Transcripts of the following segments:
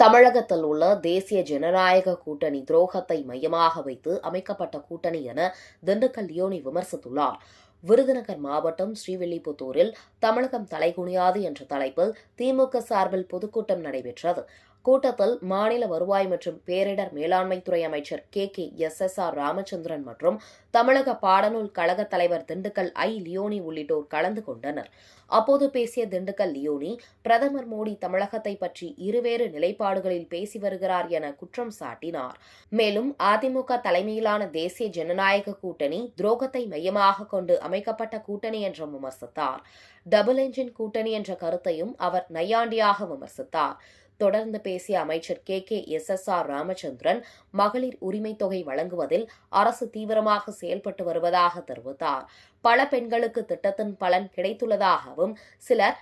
தமிழகத்தில் உள்ள தேசிய ஜனநாயக கூட்டணி துரோகத்தை மையமாக வைத்து அமைக்கப்பட்ட கூட்டணி என திண்டுக்கல் லியோனி விமர்சித்துள்ளார். விருதுநகர் மாவட்டம் ஸ்ரீவில்லிபுத்தூரில் தமிழகம் தலைகுனியாது என்ற தலைப்பில் திமுக சார்பில் பொதுக்கூட்டம் நடைபெற்றது. கூட்டத்தில் மாநில வருவாய் மற்றும் பேரிடர் மேலாண்மைத்துறை அமைச்சர் KKSSR ராமச்சந்திரன் மற்றும் தமிழக பாடநூல் கழக தலைவர் திண்டுக்கல் லியோனி உள்ளிட்டோர் கலந்து கொண்டனர். அப்போது பேசிய திண்டுக்கல் லியோனி, பிரதமர் மோடி தமிழகத்தை பற்றி இருவேறு நிலைப்பாடுகளில் பேசி வருகிறார் என குற்றம் சாட்டினார். மேலும் அதிமுக தலைமையிலான தேசிய ஜனநாயக கூட்டணி துரோகத்தை மையமாக கொண்டு அமைக்கப்பட்ட கூட்டணி என்றும் விமர்சித்தார். டபுள் என்ஜின் கூட்டணி என்ற கருத்தையும் அவர் நையாண்டியாக விமர்சித்தார். தொடர்ந்து பேசிய அமைச்சர் KKSSR ராமச்சந்திரன், மகளிர் உரிமை தொகை வழங்குவதில் அரசு தீவிரமாக செயல்பட்டு வருவதாக தெரிவித்தார். பல பெண்களுக்கு திட்டத்தின் பலன் கிடைத்துள்ளதாகவும் சிலர்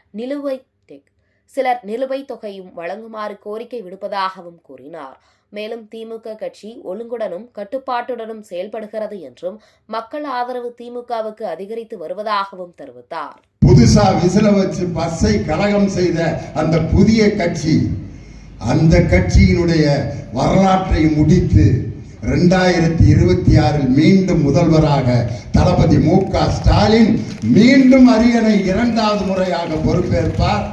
நிலுவைத் தொகையும் வழங்குமாறு கோரிக்கை விடுப்பதாகவும் கூறினார். மேலும் திமுக கட்சி ஒழுங்குடனும் கட்டுப்பாட்டுடனும் செயல்படுகிறது என்றும் மக்கள் ஆதரவு திமுகவுக்கு அதிகரித்து வருவதாகவும் தெரிவித்தார். புதுசா விசில வச்சு பஸ்ஸை கலகம் செய்த அந்த புதிய கட்சி, அந்த கட்சியினுடைய வரலாற்றை முடித்து 2026 மீண்டும் முதல்வராக தளபதி MK ஸ்டாலின் மீண்டும் அரியணை இரண்டாவது முறையாக பொறுப்பேற்பார்.